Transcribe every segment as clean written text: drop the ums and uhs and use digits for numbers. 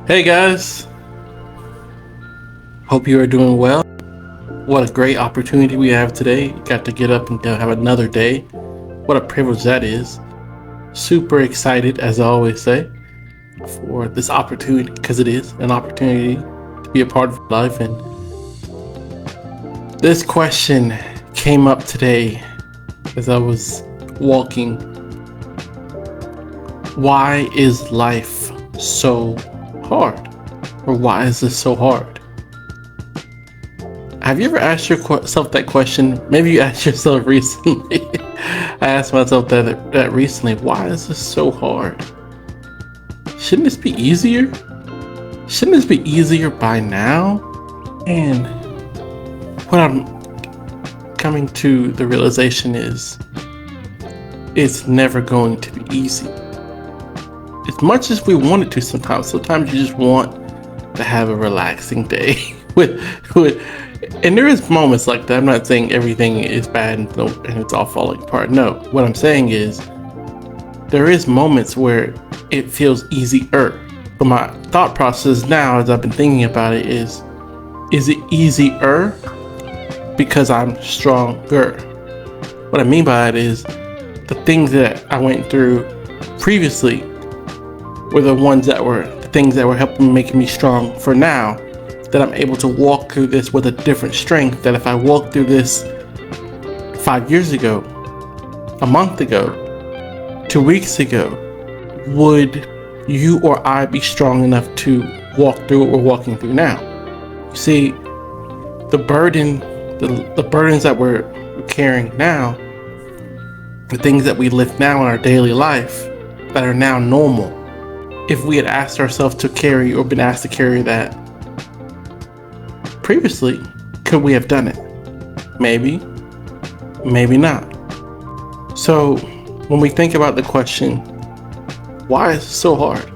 Hey guys, hope you are doing well. What a great opportunity we have today. Got to get up and have another day. What a privilege that is. Super excited, as I always say, for this opportunity because it is an opportunity to be a part of life. And this question came up today as I was walking. Why is life so hard? Or why is this so hard? Have you ever asked yourself that question? Maybe you asked yourself recently. I asked myself that recently. Why is this so hard? Shouldn't this be easier? Shouldn't this be easier by now? And what I'm coming to the realization is it's never going to be easy. As much as we want it to sometimes you just want to have a relaxing day with and there is moments like that. I'm not saying everything is bad and it's all falling apart. No, what I'm saying is there is moments where it feels easier. But my thought process now, as I've been thinking about it, is it easier because I'm stronger? What I mean by that is the things that I went through previously were the things that were helping making me strong for now, that I'm able to walk through this with a different strength. That if I walked through this 5 years ago, a month ago, 2 weeks ago, would you or I be strong enough to walk through what we're walking through now? You see, the burdens that we're carrying now, the things that we lift now in our daily life that are now normal, if we had asked ourselves to carry or been asked to carry that previously, could we have done it? Maybe, maybe not. So when we think about the question, why is it so hard?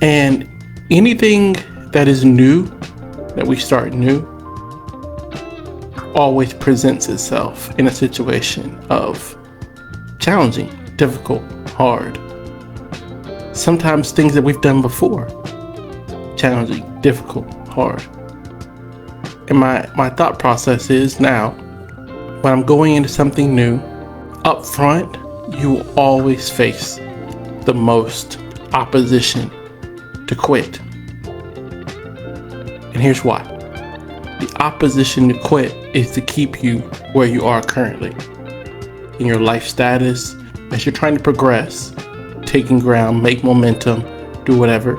And anything that is new, that we start new, always presents itself in a situation of challenging, difficult, hard. Sometimes things that we've done before, challenging, difficult, hard. And my thought process is now, when I'm going into something new, up front, you will always face the most opposition to quit. And here's why. The opposition to quit is to keep you where you are currently. In your life status, as you're trying to progress, taking ground, make momentum, do whatever,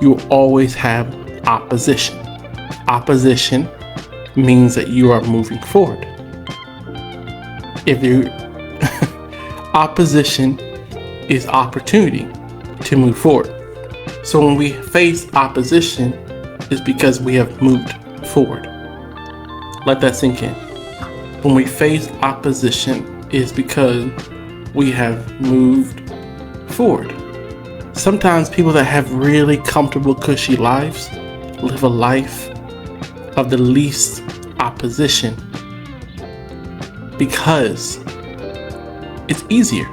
you will always have opposition. Opposition means that you are moving forward. Opposition is opportunity to move forward. So when we face opposition, it's because we have moved forward. Let that sink in. When we face opposition, it's because we have moved forward. Sometimes people that have really comfortable, cushy lives live a life of the least opposition because it's easier.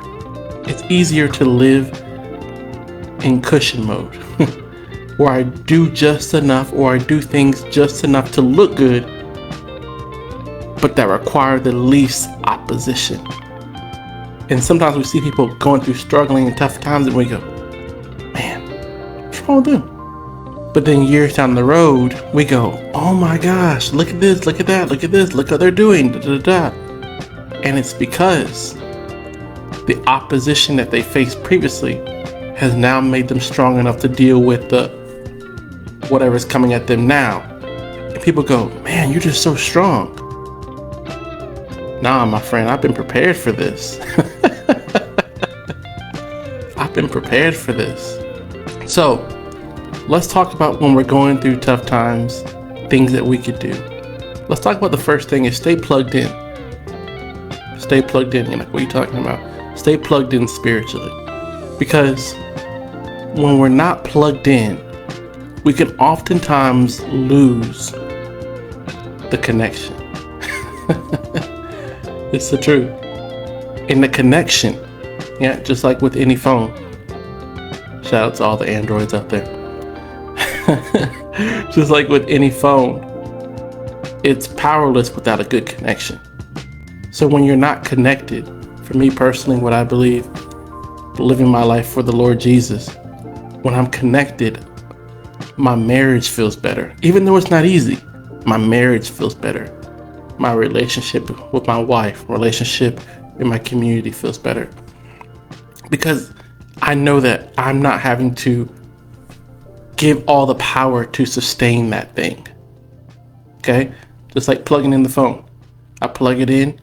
It's easier to live in cushion mode where I do just enough, or I do things just enough to look good, but that require the least opposition. And sometimes we see people going through struggling and tough times and we go, man, what's wrong with them? But then years down the road, we go, oh my gosh, look at this, look at that, look at this, look what they're doing, da da da. And it's because the opposition that they faced previously has now made them strong enough to deal with the whatever's coming at them now. And people go, man, you're just so strong. Nah, my friend, I've been prepared for this. I've been prepared for this. So let's talk about when we're going through tough times, things that we could do. Let's talk about the first thing is stay plugged in. Stay plugged in. You're like, what are you talking about? Stay plugged in spiritually. Because when we're not plugged in, we can oftentimes lose the connection. It's the truth. In the connection, yeah, just like with any phone. Shout out to all the Androids out there. Just like with any phone, it's powerless without a good connection. So when you're not connected, for me personally, what I believe, living my life for the Lord Jesus, when I'm connected, my marriage feels better. Even though it's not easy, my marriage feels better. My relationship with my wife, relationship in my community feels better. Because I know that I'm not having to give all the power to sustain that thing. Okay? Just like plugging in the phone. I plug it in,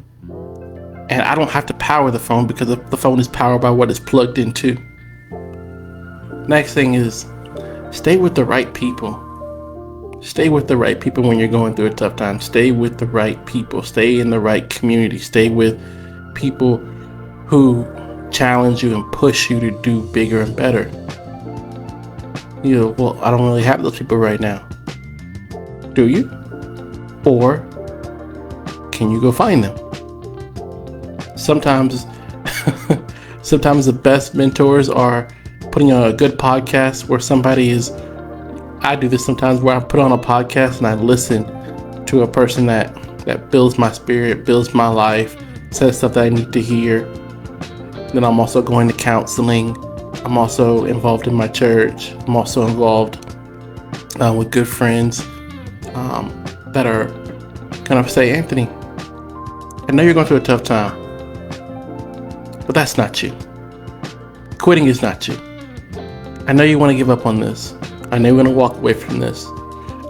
and I don't have to power the phone because the phone is powered by what it's plugged into. Next thing is, stay with the right people. Stay with the right people when you're going through a tough time. Stay with the right people. Stay in the right community. Stay with people who challenge you and push you to do bigger and better. Well, I don't really have those people right now. Do you? Or can you go find them? Sometimes the best mentors are putting on a good podcast where somebody is. I do this sometimes where I put on a podcast and I listen to a person that builds my spirit, builds my life, says stuff that I need to hear. Then I'm also going to counseling. I'm also involved in my church. I'm also involved with good friends that are kind of say, Anthony, I know you're going through a tough time, but that's not you. Quitting is not you. I know you want to give up on this. I know you want to walk away from this.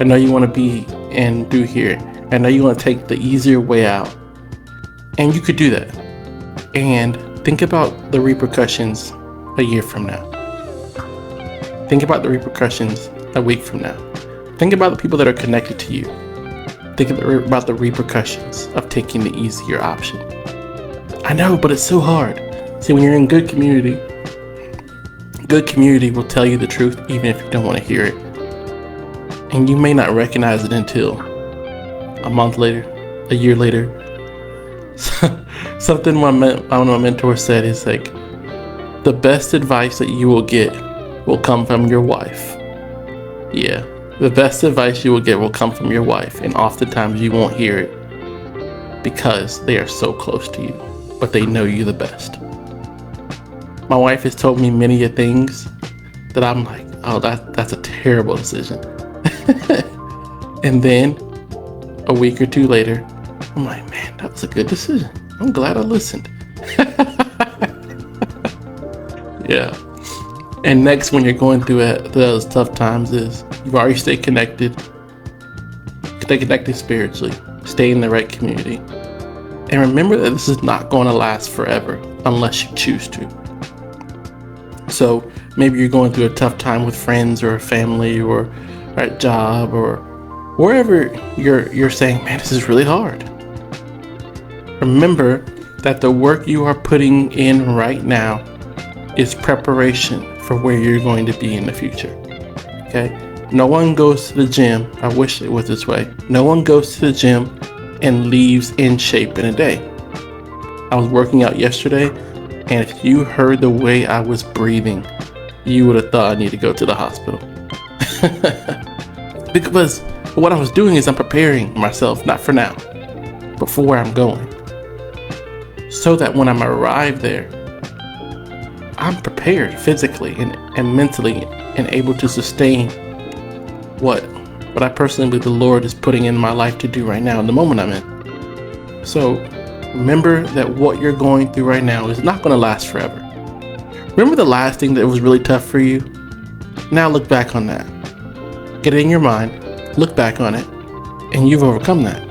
I know you want to be and do here. I know you want to take the easier way out. And you could do that. And think about the repercussions a year from now. Think about the repercussions a week from now. Think about the people that are connected to you. Think about the repercussions of taking the easier option. I know, but it's so hard. See, when you're in good community will tell you the truth even if you don't want to hear it. And you may not recognize it until a month later, a year later. Something one of my mentors said is like, the best advice that you will get will come from your wife. Yeah, the best advice you will get will come from your wife, and oftentimes you won't hear it because they are so close to you, but they know you the best. My wife has told me many a things that I'm like, oh, that's a terrible decision. And then a week or two later, I'm like, man, that was a good decision. I'm glad I listened. Yeah. And next, when you're going through those tough times, is you've already stayed connected. Stay connected spiritually. Stay in the right community. And remember that this is not going to last forever unless you choose to. So maybe you're going through a tough time with friends or family or at job or wherever you're saying, man, this is really hard. Remember that the work you are putting in right now is preparation for where you're going to be in the future. Okay? No one goes to the gym. I wish it was this way. No one goes to the gym and leaves in shape in a day. I was working out yesterday, and if you heard the way I was breathing, you would have thought I need to go to the hospital. Because what I was doing is I'm preparing myself, not for now, but for where I'm going. So that when I'm arrived there, I'm prepared physically and mentally and able to sustain what I personally believe the Lord is putting in my life to do right now in the moment I'm in. So remember that what you're going through right now is not going to last forever. Remember the last thing that was really tough for you? Now look back on that. Get it in your mind, look back on it, and you've overcome that.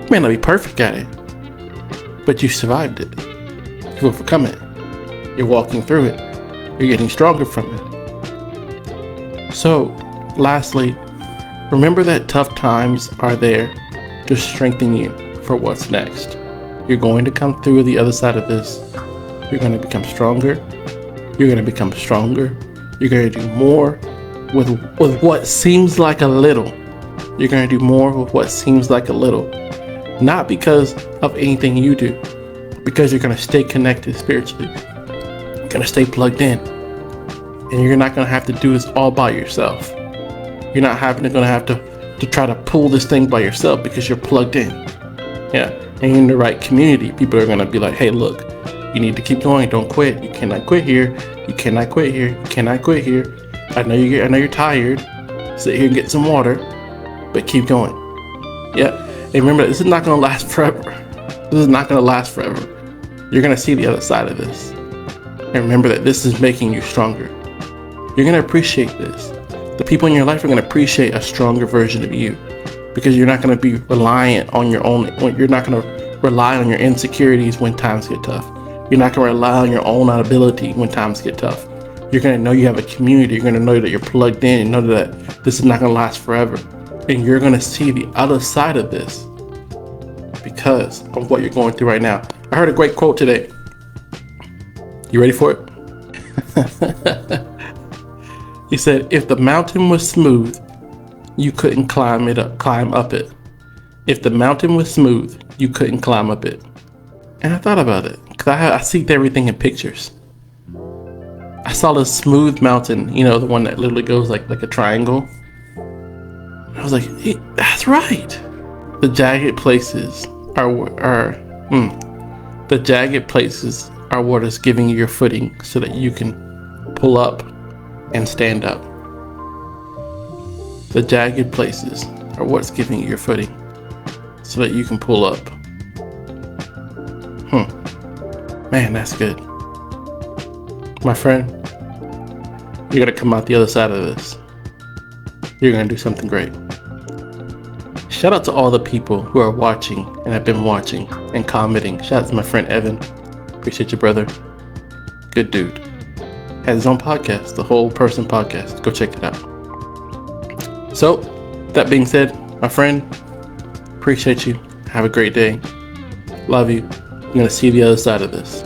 You may not be perfect at it, but you survived it. You've overcome it. You're walking through it. You're getting stronger from it. So, lastly, remember that tough times are there to strengthen you for what's next. You're going to come through the other side of this. You're going to become stronger. You're going to become stronger. You're going to do more with what seems like a little. You're going to do more with what seems like a little. Not because of anything you do, because you're going to stay connected spiritually. You're going to stay plugged in. And you're not going to have to do this all by yourself. You're not gonna have to try to pull this thing by yourself because you're plugged in. Yeah, and you're in the right community. People are gonna be like, hey, look, you need to keep going. Don't quit. You cannot quit here. You cannot quit here. You cannot quit here. I know you're tired. Sit here and get some water, but keep going. Yeah, and remember, this is not gonna last forever. This is not gonna last forever. You're gonna see the other side of this. And remember that this is making you stronger. You're gonna appreciate this. The people in your life are gonna appreciate a stronger version of you, because you're not gonna be reliant on your own. You're not gonna rely on your insecurities when times get tough. You're not gonna rely on your own ability when times get tough. You're gonna know you have a community. You're gonna know that you're plugged in and know that this is not gonna last forever. And you're gonna see the other side of this because of what you're going through right now. I heard a great quote today. You ready for it? He said, if the mountain was smooth, you couldn't climb up it. If the mountain was smooth, you couldn't climb up it. And I thought about it, because I see everything in pictures. I saw this smooth mountain, you know, the one that literally goes like a triangle. I was like, hey, that's right. The jagged places are what is giving you your footing so that you can pull up and stand up. The jagged places are what's giving you your footing so that you can pull up. Man, that's good. My friend, you're gonna come out the other side of this. You're gonna do something great. Shout out to all the people who are watching and have been watching and commenting. Shout out to my friend Evan. Appreciate you, brother. Good dude. Has his own podcast, the Whole Person Podcast. Go check it out. So, that being said, my friend, appreciate you. Have a great day. Love you. You're gonna see the other side of this.